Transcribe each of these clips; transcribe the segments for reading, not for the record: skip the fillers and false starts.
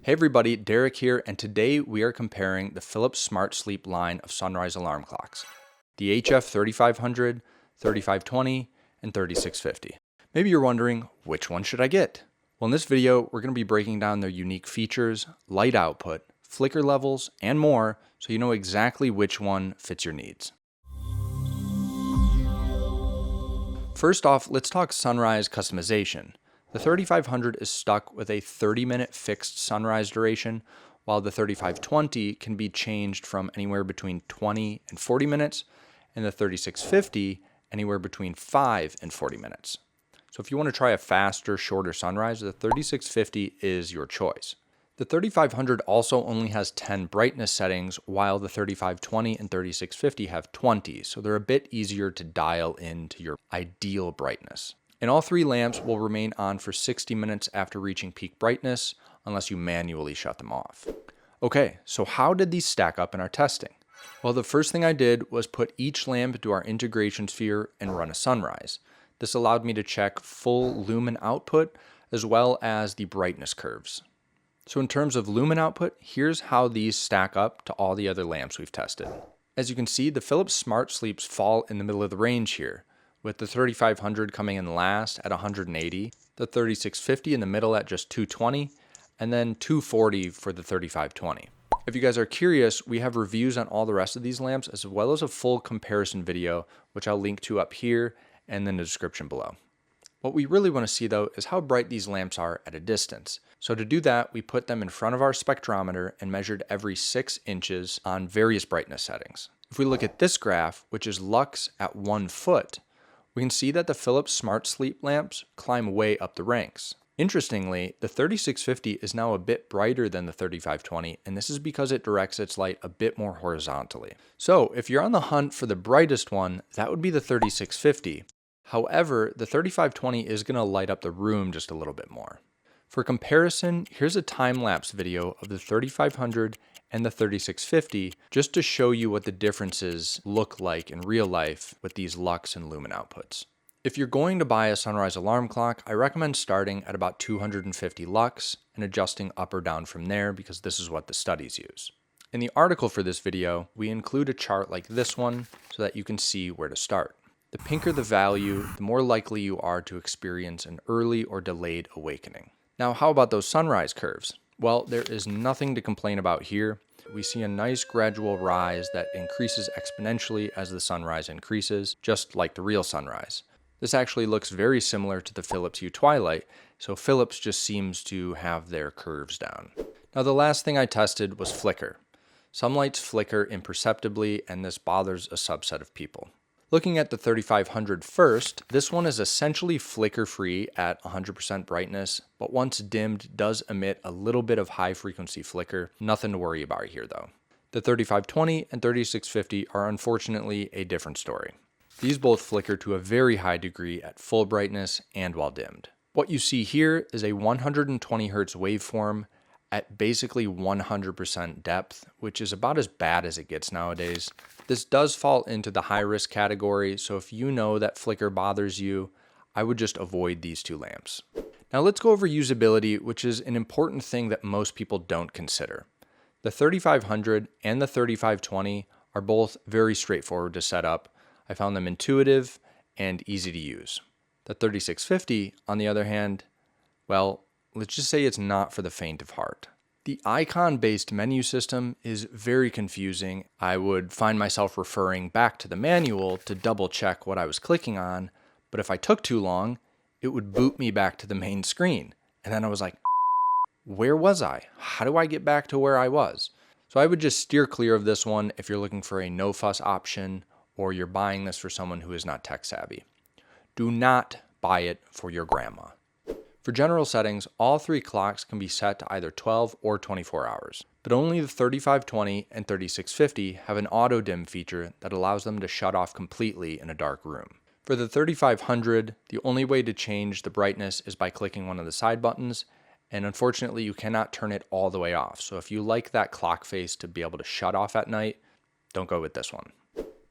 Hey everybody, Derek here, and today we are comparing the Philips SmartSleep line of sunrise alarm clocks, the HF 3500, 3520, and 3650. Maybe you're wondering, which one should I get? Well, in this video, we're going to be breaking down their unique features, light output, flicker levels, and more, so you know exactly which one fits your needs. First off, let's talk sunrise customization. The 3500 is stuck with a 30-minute fixed sunrise duration, while the 3520 can be changed from anywhere between 20 and 40 minutes, and the 3650 anywhere between 5 and 40 minutes. So if you want to try a faster, shorter sunrise, the 3650 is your choice. The 3500 also only has 10 brightness settings, while the 3520 and 3650 have 20, so they're a bit easier to dial into your ideal brightness. And all three lamps will remain on for 60 minutes after reaching peak brightness, unless you manually shut them off. Okay, so how did these stack up in our testing? Well, the first thing I did was put each lamp into our integration sphere and run a sunrise. This allowed me to check full lumen output as well as the brightness curves. So in terms of lumen output, here's how these stack up to all the other lamps we've tested. As you can see, the Philips SmartSleeps fall in the middle of the range here, with the 3500 coming in last at 180, the 3650 in the middle at just 220, and then 240 for the 3520. If you guys are curious, we have reviews on all the rest of these lamps, as well as a full comparison video, which I'll link to up here and in the description below. What we really want to see though is how bright these lamps are at a distance. So to do that, we put them in front of our spectrometer and measured every 6 inches on various brightness settings. If we look at this graph, which is lux at 1 foot, we can see that the Philips SmartSleep lamps climb way up the ranks. Interestingly, the 3650 is now a bit brighter than the 3520, and this is because it directs its light a bit more horizontally. So if you're on the hunt for the brightest one, that would be the 3650. However, the 3520 is going to light up the room just a little bit more. For comparison, here's a time-lapse video of the 3500 and the 3650 just to show you what the differences look like in real life with these lux and lumen outputs. If you're going to buy a sunrise alarm clock, I recommend starting at about 250 lux and adjusting up or down from there because this is what the studies use. In the article for this video, we include a chart like this one so that you can see where to start. The pinker the value, the more likely you are to experience an early or delayed awakening. Now, how about those sunrise curves? Well, there is nothing to complain about here. We see a nice gradual rise that increases exponentially as the sunrise increases, just like the real sunrise. This actually looks very similar to the Philips Hue Twilight, so Philips just seems to have their curves down. Now, the last thing I tested was flicker. Some lights flicker imperceptibly, and this bothers a subset of people. Looking at the 3500 first, this one is essentially flicker-free at 100% brightness, but once dimmed does emit a little bit of high-frequency flicker. Nothing to worry about here though. The 3520 and 3650 are unfortunately a different story. These both flicker to a very high degree at full brightness and while dimmed. What you see here is a 120 Hz waveform at basically 100% depth, which is about as bad as it gets nowadays. This does fall into the high risk category, so if you know that flicker bothers you, I would just avoid these two lamps. Now let's go over usability, which is an important thing that most people don't consider. The 3500 and the 3520 are both very straightforward to set up. I found them intuitive and easy to use. The 3650, on the other hand, well, let's just say it's not for the faint of heart. The icon-based menu system is very confusing. I would find myself referring back to the manual to double check what I was clicking on, but if I took too long, it would boot me back to the main screen. And then I was like, where was I? How do I get back to where I was? So I would just steer clear of this one if you're looking for a no-fuss option or you're buying this for someone who is not tech savvy. Do not buy it for your grandma. For general settings, all three clocks can be set to either 12 or 24 hours, but only the 3520 and 3650 have an auto dim feature that allows them to shut off completely in a dark room. For the 3500, the only way to change the brightness is by clicking one of the side buttons, and unfortunately you cannot turn it all the way off. So if you like that clock face to be able to shut off at night, don't go with this one.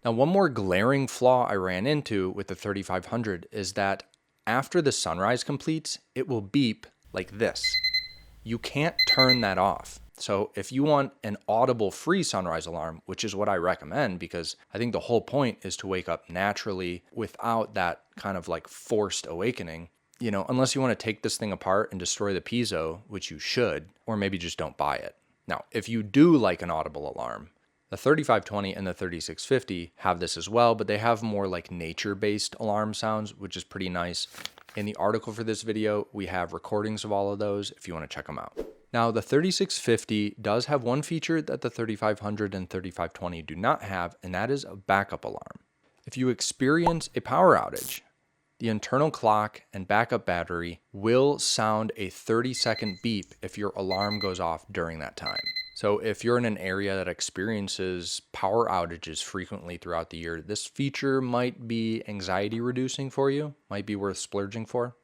Now, one more glaring flaw I ran into with the 3500 is that after the sunrise completes, it will beep like this. you can't turn that off. So if you want an audible free sunrise alarm, which is what I recommend, because I think the whole point is to wake up naturally without that kind of like forced awakening, unless you want to take this thing apart and destroy the piezo, which you should, or maybe just don't buy it. Now, if you do like an audible alarm, the 3520 and the 3650 have this as well, but they have more like nature-based alarm sounds, which is pretty nice. In the article for this video, we have recordings of all of those if you want to check them out. Now, the 3650 does have one feature that the 3500 and 3520 do not have, and that is a backup alarm. If you experience a power outage, the internal clock and backup battery will sound a 30-second beep if your alarm goes off during that time. So if you're in an area that experiences power outages frequently throughout the year, this feature might be anxiety reducing for you, might be worth splurging for.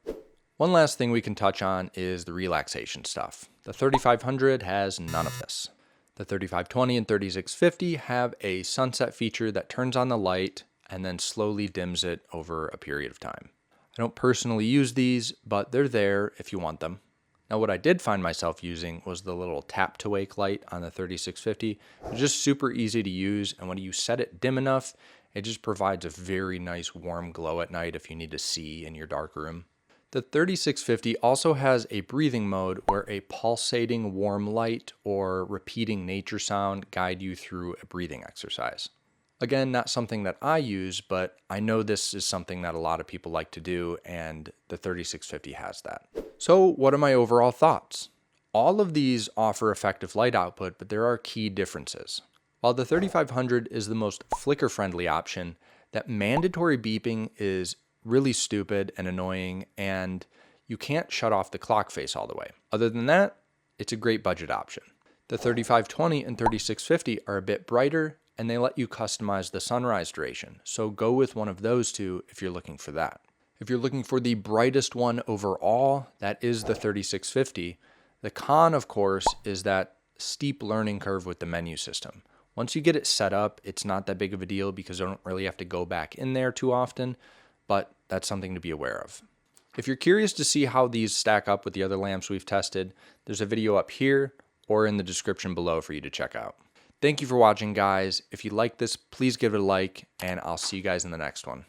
One last thing we can touch on is the relaxation stuff. The 3500 has none of this. The 3520 and 3650 have a sunset feature that turns on the light and then slowly dims it over a period of time. I don't personally use these, but they're there if you want them. Now, what I did find myself using was the little tap to wake light on the 3650. It's just super easy to use, and when you set it dim enough, it just provides a very nice warm glow at night if you need to see in your dark room. The 3650 also has a breathing mode where a pulsating warm light or repeating nature sound guide you through a breathing exercise. Again, not something that I use, but I know this is something that a lot of people like to do, and the 3650 has that. So what are my overall thoughts? All of these offer effective light output, but there are key differences. While the 3500 is the most flicker-friendly option, that mandatory beeping is really stupid and annoying, and you can't shut off the clock face all the way. Other than that, it's a great budget option. The 3520 and 3650 are a bit brighter, and they let you customize the sunrise duration, so go with one of those two if you're looking for that. If you're looking for the brightest one overall, that is the 3650. The con, of course, is that steep learning curve with the menu system. Once you get it set up, it's not that big of a deal because you don't really have to go back in there too often, but that's something to be aware of. If you're curious to see how these stack up with the other lamps we've tested, there's a video up here or in the description below for you to check out. Thank you for watching, guys. If you like this, please give it a like, and I'll see you guys in the next one.